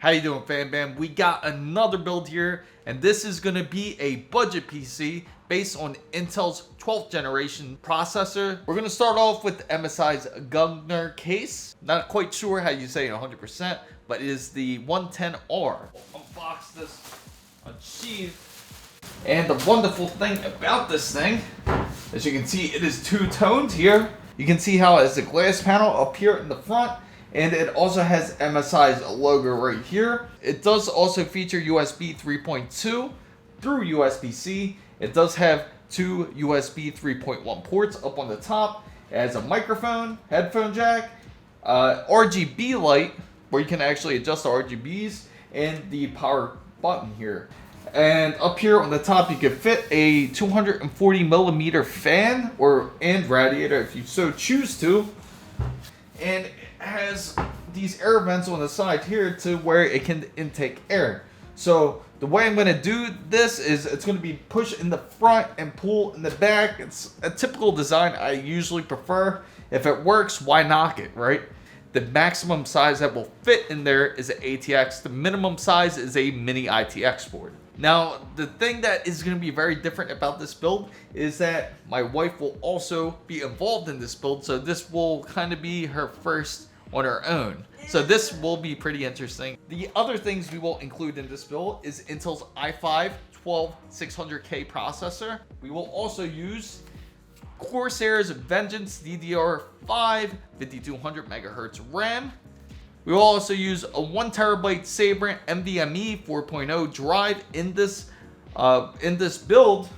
How you doing, fam bam? We got another build here, and this is going to be a budget PC based on Intel's 12th generation processor. We're going to start off with MSI's Gungnir case. Not quite sure how you say it 100%, but it is the 110R. We'll unbox this unsheathed. And the wonderful thing about this thing, as you can see, it is two-toned here. You can see how it has a glass panel up here in the front. And it also has MSI's logo right here. It does also feature USB 3.2 through USB-C. It does have two USB 3.1 ports up on the top. It has a microphone, headphone jack, RGB light where you can actually adjust the RGBs, and the power button here. And up here on the top you can fit a 240 millimeter fan and radiator if you so choose to. And it has these air vents on the side here to where it can intake air. So the way I'm going to do this is it's going to be push in the front and pull in the back. It's a typical design I usually prefer. If it works, why knock it, right? The maximum size that will fit in there is an ATX. The minimum size is a mini ITX board. Now, the thing that is going to be very different about this build is that my wife will also be involved in this build, so this will kind of be her first on her own. So this will be pretty interesting. The other things we will include in this build is Intel's i5-12600K processor. We will also use Corsair's Vengeance DDR5 5200 MHz RAM. We will also use a 1TB Sabrent NVMe 4.0 drive in this build.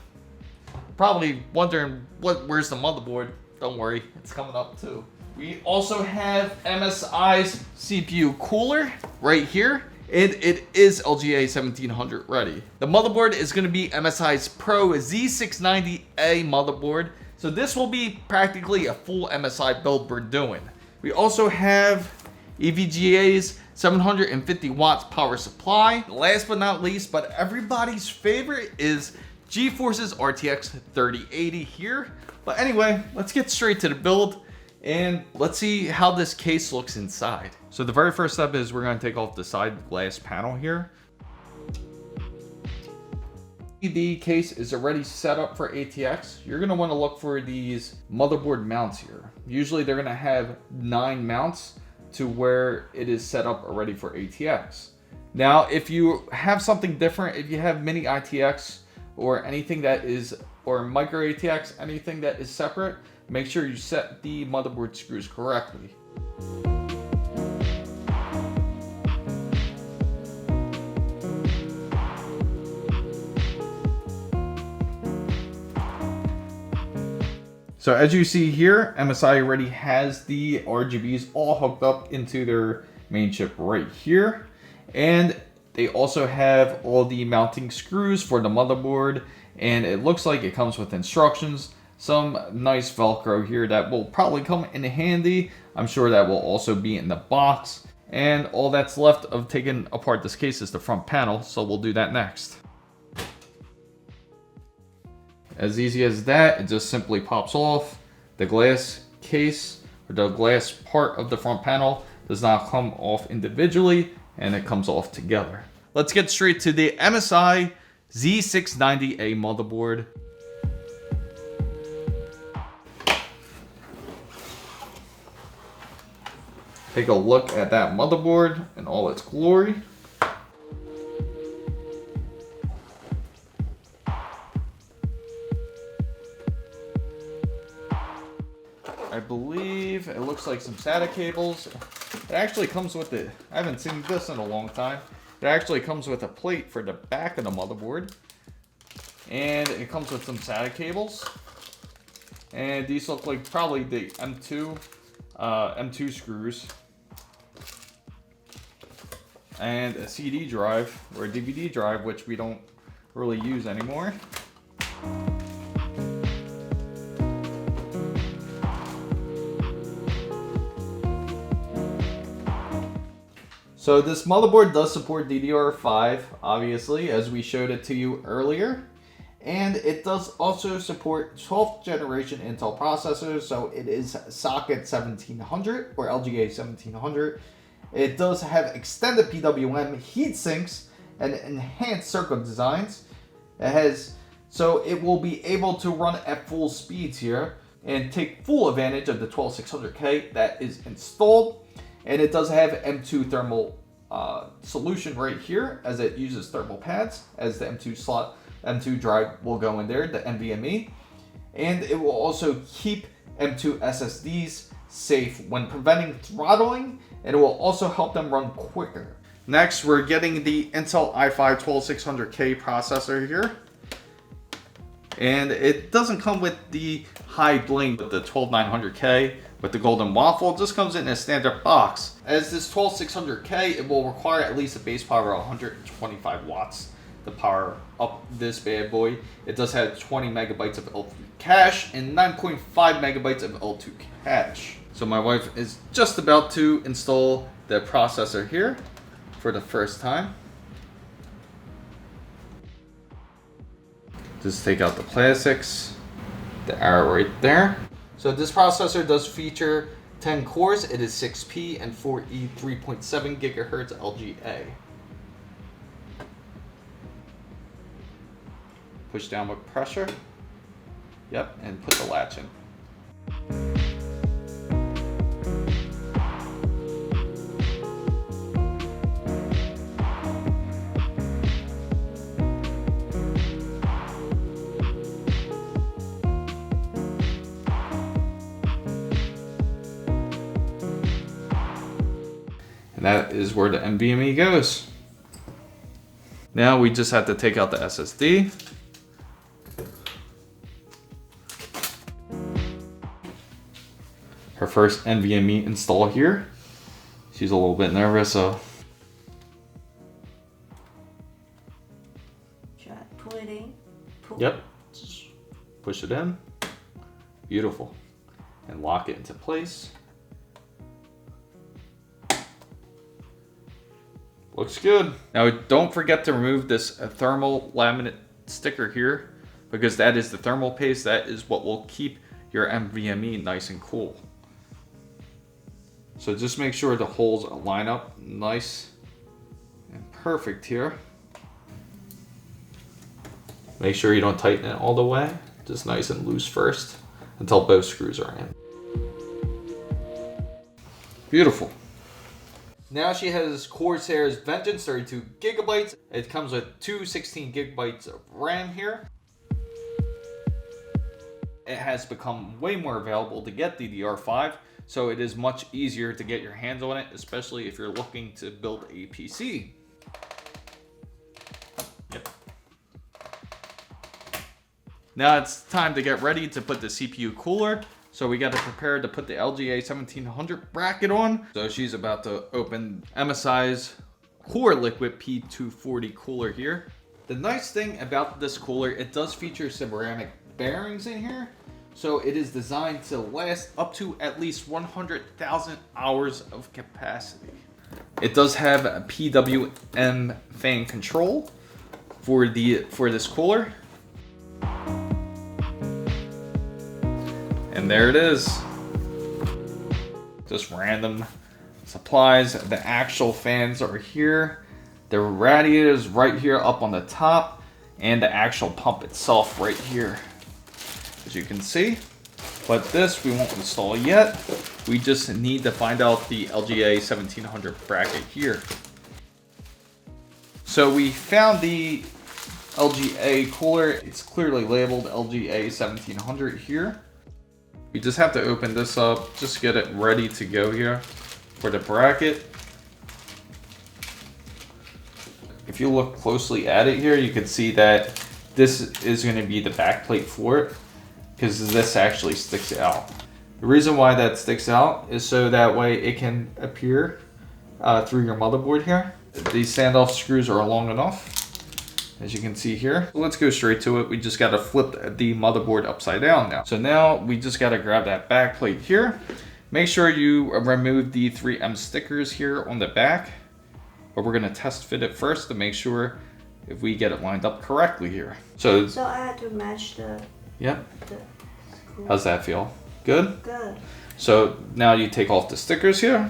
Probably wondering where's the motherboard. Don't worry, it's coming up too. We also have MSI's CPU cooler right here, and it is LGA 1700 ready. The motherboard is going to be MSI's Pro Z690-A motherboard, so this will be practically a full MSI build we're doing. We also have EVGA's 750 watts power supply. Last but not least, but everybody's favorite, is GeForce's RTX 3080 here. But anyway, let's get straight to the build and let's see how this case looks inside. So the very first step is we're going to take off the side glass panel here. The case is already set up for ATX. You're going to want to look for these motherboard mounts here. Usually they're going to have 9 mounts to where it is set up already for ATX. Now, if you have something different, if you have mini ITX or anything that is, or micro ATX, anything that is separate, make sure you set the motherboard screws correctly. So as you see here, MSI already has the RGBs all hooked up into their main chip right here. And they also have all the mounting screws for the motherboard. And it looks like it comes with instructions, some nice Velcro here that will probably come in handy. I'm sure that will also be in the box. And all that's left of taking apart this case is the front panel. So we'll do that next. As easy as that, it just simply pops off. The glass case, or the glass part of the front panel, does not come off individually, and it comes off together. Let's get straight to the MSI Z690-A motherboard. Take a look at that motherboard in all its glory. I believe it looks like some SATA cables. It actually comes with it. I haven't seen this in a long time. It actually comes with a plate for the back of the motherboard. And it comes with some SATA cables. And these look like probably the M2 screws. And a CD drive, or a DVD drive, which we don't really use anymore. So this motherboard does support DDR5, obviously, as we showed it to you earlier. And it does also support 12th generation Intel processors, so it is socket 1700 or LGA 1700. It does have extended PWM heat sinks and enhanced circuit designs. So it will be able to run at full speeds here and take full advantage of the 12600K that is installed. And it does have M2 thermal solution right here, as it uses thermal pads, as the M2 drive will go in there, the NVMe. And it will also keep M2 SSDs safe when preventing throttling, and it will also help them run quicker. Next, we're getting the Intel i5 12600K processor here. And it doesn't come with the high bling with the 12900K with the golden waffle. It just comes in a standard box. As this 12600K, it will require at least a base power of 125 watts to power up this bad boy. It does have 20 megabytes of L3 cache and 9.5 megabytes of L2 cache. So my wife is just about to install the processor here for the first time. Just take out the plastics, the arrow right there. So this processor does feature 10 cores. It is 6P and 4E 3.7 gigahertz LGA. Push down with pressure. Yep, and put the latch in. And that is where the NVMe goes. Now we just have to take out the SSD. Her first NVMe install here. She's a little bit nervous, so. Should I pull it in? Yep. Just push it in. Beautiful. And lock it into place. Looks good. Now don't forget to remove this thermal laminate sticker here, because that is the thermal paste. That is what will keep your NVMe nice and cool. So just make sure the holes line up nice and perfect here. Make sure you don't tighten it all the way. Just nice and loose first until both screws are in. Beautiful. Now she has Corsair's Vengeance 32 gigabytes. It comes with two 16 gigabytes of RAM here. It has become way more available to get DDR5, so it is much easier to get your hands on it, especially if you're looking to build a PC. Yep. Now it's time to get ready to put the CPU cooler. So we got to prepare to put the LGA 1700 bracket on. So she's about to open MSI's Core Liquid P240 cooler here. The nice thing about this cooler, it does feature ceramic bearings in here. So it is designed to last up to at least 100,000 hours of capacity. It does have a PWM fan control for this cooler. And there it is. Just random supplies. The actual fans are here. The radiator is right here up on the top, and the actual pump itself right here, as you can see. But this we won't install yet. We just need to find out the LGA 1700 bracket here. So we found the LGA cooler. It's clearly labeled LGA 1700 here. We just have to open this up, just get it ready to go here for the bracket. If you look closely at it here, you can see that this is going to be the back plate for it, because this actually sticks out. The reason why that sticks out is so that way it can appear through your motherboard here. These standoff screws are long enough, as you can see here. Let's go straight to it. We just got to flip the motherboard upside down now. So now we just got to grab that back plate here. Make sure you remove the 3M stickers here on the back, but we're going to test fit it first to make sure if we get it lined up correctly here. So I had to match the... Yep. The screw. How's that feel? Good? Good. So now you take off the stickers here.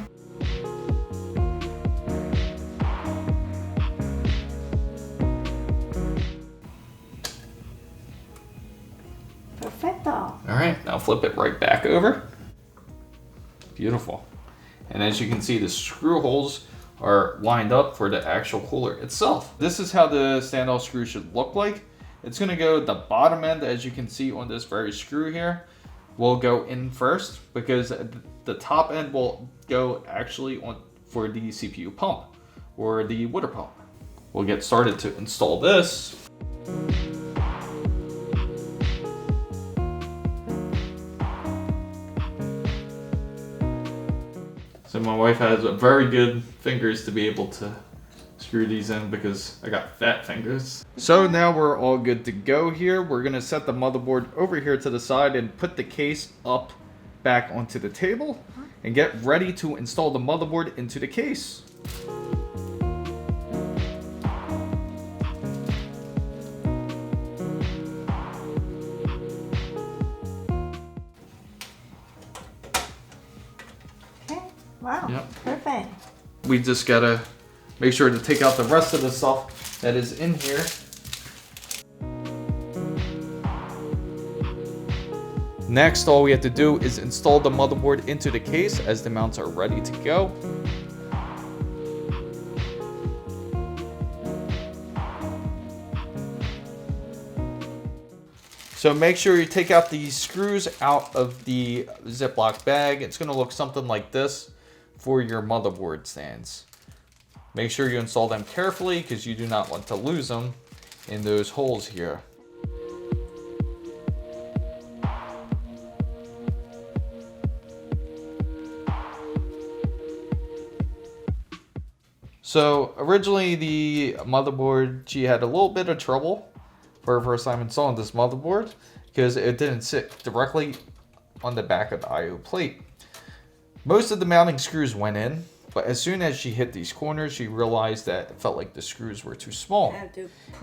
flip it right back over. Beautiful. And as you can see, the screw holes are lined up for the actual cooler itself. This is how the standoff screw should look like. It's gonna go the bottom end, as you can see on this very screw here, will go in first because the top end will go actually on for the CPU pump or the water pump. We'll get started to install this. So my wife has very good fingers to be able to screw these in because I got fat fingers. So now we're all good to go here. We're gonna set the motherboard over here to the side and put the case up back onto the table and get ready to install the motherboard into the case. Wow, Yep. perfect. We just gotta make sure to take out the rest of the stuff that is in here. Next, all we have to do is install the motherboard into the case as the mounts are ready to go. So make sure you take out the screws out of the Ziploc bag. It's gonna look something like this for your motherboard stands. Make sure you install them carefully because you do not want to lose them in those holes here. So originally the motherboard, she had a little bit of trouble for her first time installing this motherboard because it didn't sit directly on the back of the IO plate. Most of the mounting screws went in, but as soon as she hit these corners, she realized that it felt like the screws were too small.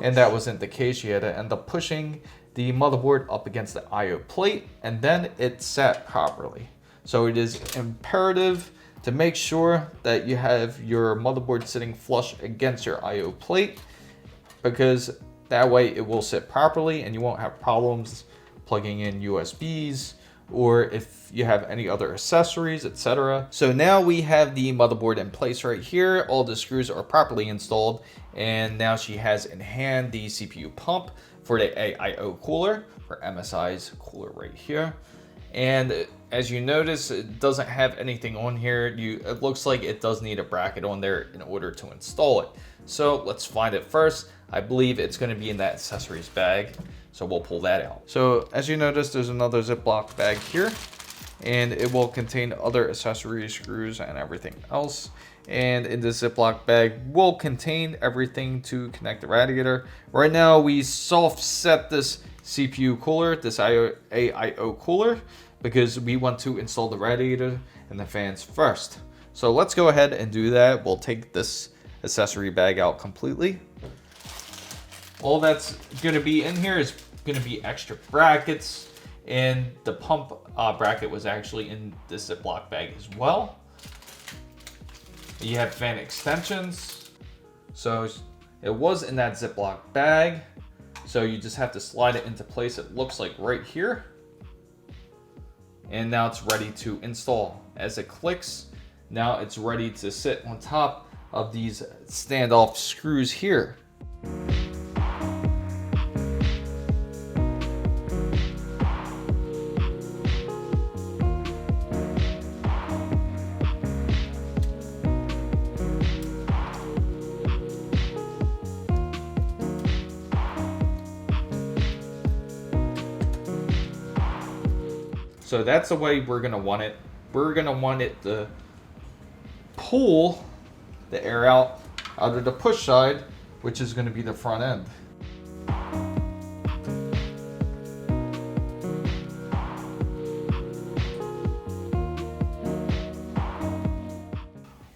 And that wasn't the case. She had to end up pushing the motherboard up against the IO plate, and then it sat properly. So it is imperative to make sure that you have your motherboard sitting flush against your IO plate, because that way it will sit properly and you won't have problems plugging in USBs or if you have any other accessories, etc. So now we have the motherboard in place right here. All the screws are properly installed, and now she has in hand the CPU pump for the AIO cooler, for MSI's cooler right here. And as you notice, it doesn't have anything on here. It looks like it does need a bracket on there in order to install it. So let's find it first. I believe it's going to be in that accessories bag, so we'll pull that out. So as you notice, there's another Ziploc bag here, and it will contain other accessory screws and everything else. And in this Ziploc bag will contain everything to connect the radiator. Right now we soft set this CPU cooler, this AIO cooler, because we want to install the radiator and the fans first. So let's go ahead and do that. We'll take this accessory bag out completely. All that's going to be in here is going to be extra brackets, and the pump bracket was actually in this Ziploc bag as well. You have fan extensions, so it was in that Ziploc bag, so you just have to slide it into place. It looks like right here, and now it's ready to install. As it clicks, now it's ready to sit on top of these standoff screws here. So that's the way we're gonna want it. We're gonna want it to pull the air out of the push side, which is gonna be the front end.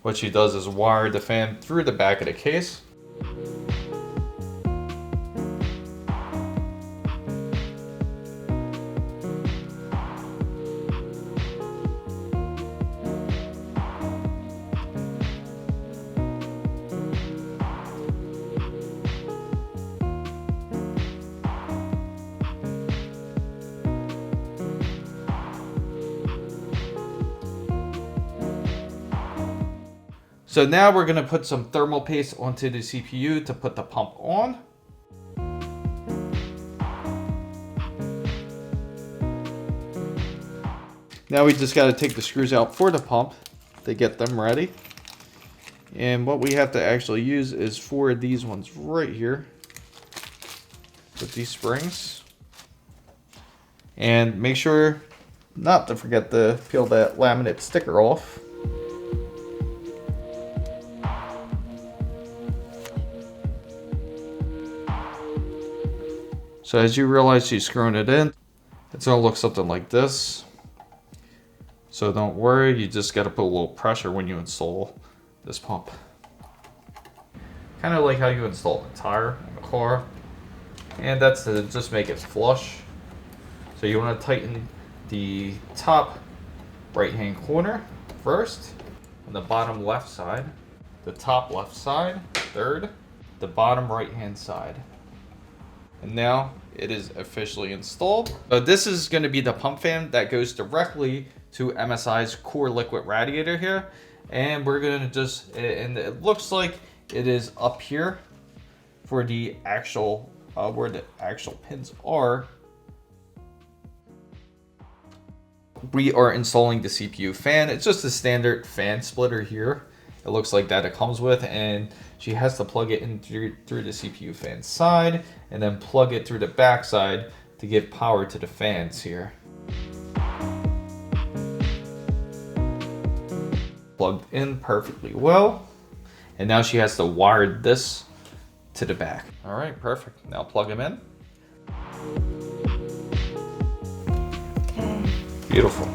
What she does is wire the fan through the back of the case. So now we're going to put some thermal paste onto the CPU to put the pump on. Now we just got to take the screws out for the pump to get them ready. And what we have to actually use is for these ones right here with these springs. And make sure not to forget to peel that laminate sticker off. So as you realize she's screwing it in, it's going to look something like this. So don't worry, you just got to put a little pressure when you install this pump. Kind of like how you install a tire in a car. And that's to just make it flush. So you want to tighten the top right hand corner first, on the bottom left side, the top left side third, the bottom right hand side. And now it is officially installed. So this is going to be the pump fan that goes directly to MSI's core liquid radiator here. And we're going to just, and it looks like it is up here for the actual, where the actual pins are. We are installing the CPU fan. It's just a standard fan splitter here. It looks like that it comes with, and she has to plug it in through the CPU fan side and then plug it through the back side to give power to the fans here. Plugged in perfectly well. And now she has to wire this to the back. All right, perfect. Now plug them in. Okay. Beautiful.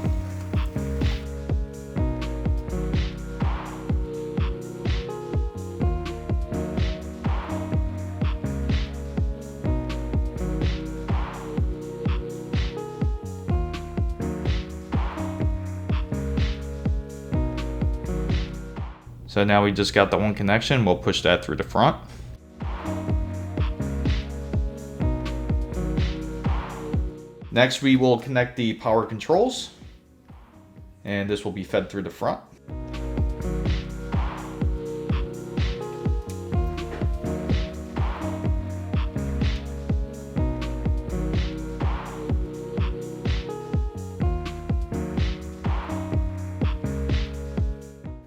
So now we just got the one connection. We'll push that through the front. Next, we will connect the power controls, and this will be fed through the front.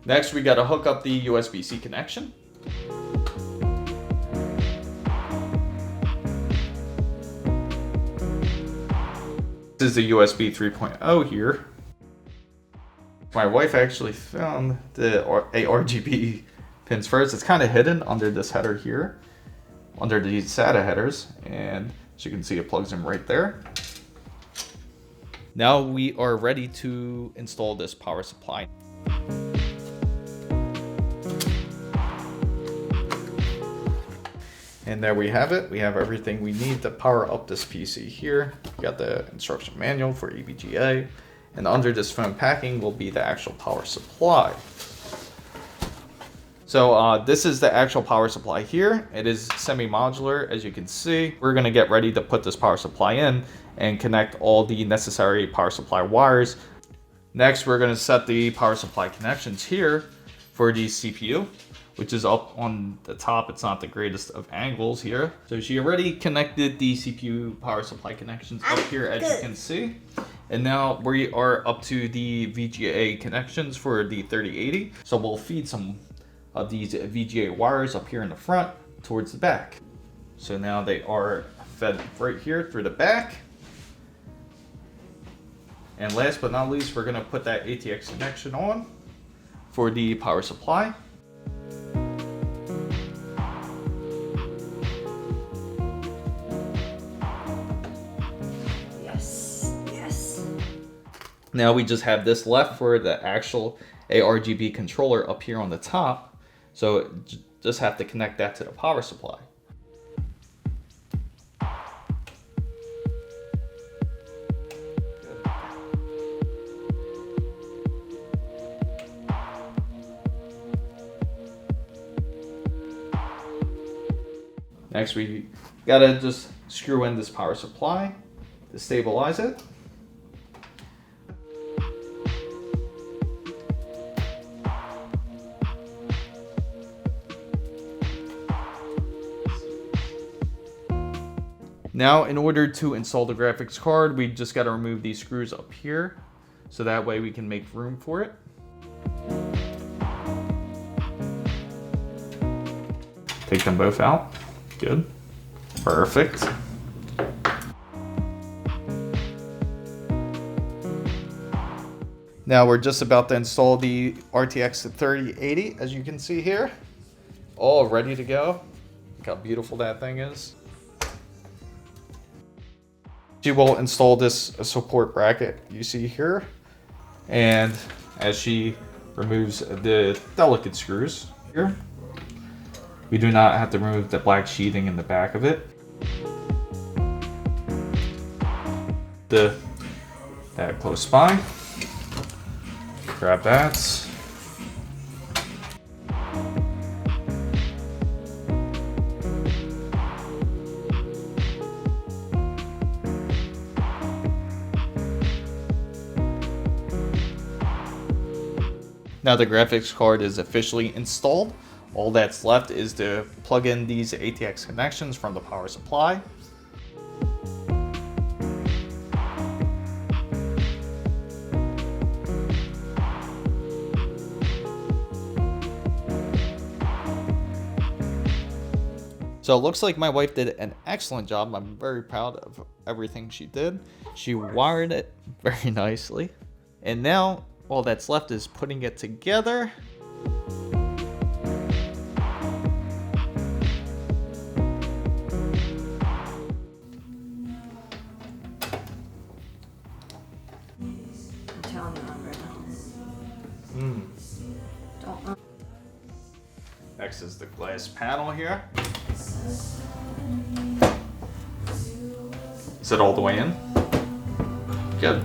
Next, we got to hook up the USB-C connection. This is the USB 3.0 here. My wife actually found the RGB pins first. It's kind of hidden under this header here, under the SATA headers, and as you can see, it plugs in right there. Now we are ready to install this power supply. And there we have it. We have everything we need to power up this PC here. We got the instruction manual for EVGA. And under this foam packing will be the actual power supply. So this is the actual power supply here. It is semi-modular, as you can see. We're gonna get ready to put this power supply in and connect all the necessary power supply wires. Next, we're gonna set the power supply connections here for the CPU, which is up on the top. It's not the greatest of angles here. So she already connected the CPU power supply connections up here, as you can see. And now we are up to the VGA connections for the 3080. So we'll feed some of these VGA wires up here in the front towards the back. So now they are fed right here through the back. And last but not least, we're gonna put that ATX connection on for the power supply. Now we just have this left for the actual ARGB controller up here on the top. So just have to connect that to the power supply. Next, we gotta just screw in this power supply to stabilize it. Now, in order to install the graphics card, we just got to remove these screws up here, so that way we can make room for it. Take them both out. Good. Perfect. Now we're just about to install the RTX 3080, as you can see here. All ready to go. Look how beautiful that thing is. She will install this support bracket you see here. And as she removes the delicate screws here, we do not have to remove the black sheathing in the back of it. That close by. Grab that. Now the graphics card is officially installed. All that's left is to plug in these ATX connections from the power supply. So it looks like my wife did an excellent job. I'm very proud of everything she did. She wired it very nicely. And now all that's left is putting it together. I'm telling you, I'm ready. Don't. Next is the glass panel here. Is it all the way in? Good.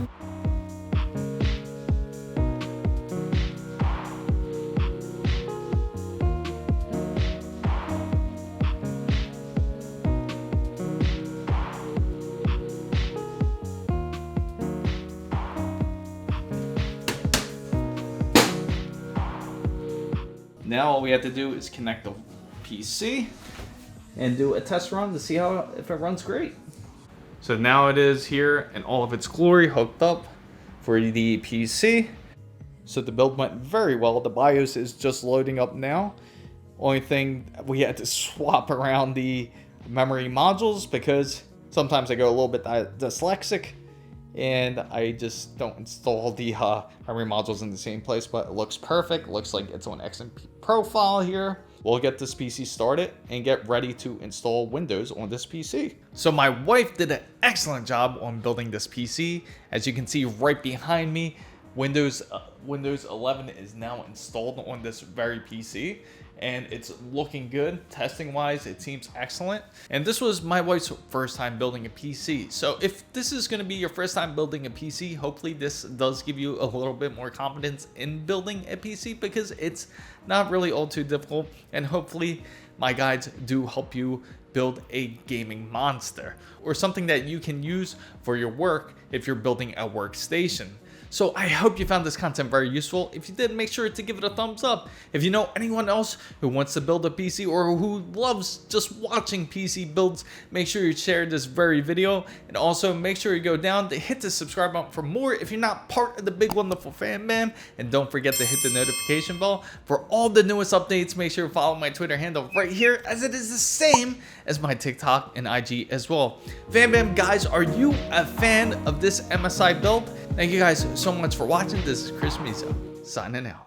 Now all we have to do is connect the PC and do a test run to see if it runs great. So now it is here in all of its glory, hooked up for the PC. So the build went very well. The BIOS is just loading up now. Only thing, we had to swap around the memory modules because sometimes I go a little bit dyslexic and I just don't install the memory modules in the same place, but it looks perfect. Looks like it's on XMP profile here. We'll get this PC started and get ready to install Windows on this PC. So my wife did an excellent job on building this PC. As you can see right behind me, Windows 11 is now installed on this very PC, and it's looking good. Testing wise, it seems excellent. And this was my wife's first time building a PC. So if this is going to be your first time building a PC, hopefully this does give you a little bit more confidence in building a PC, because it's not really all too difficult. And hopefully my guides do help you build a gaming monster or something that you can use for your work if you're building a workstation. So I hope you found this content very useful. If you did, make sure to give it a thumbs up. If you know anyone else who wants to build a PC or who loves just watching PC builds, make sure you share this very video. And also make sure you go down to hit the subscribe button for more if you're not part of the big wonderful fan bam. And don't forget to hit the notification bell for all the newest updates. Make sure to follow my Twitter handle right here, as it is the same as my TikTok and IG as well. Fan bam guys, are you a fan of this MSI build? Thank you guys so much for watching. This is Chris Mizo, signing out.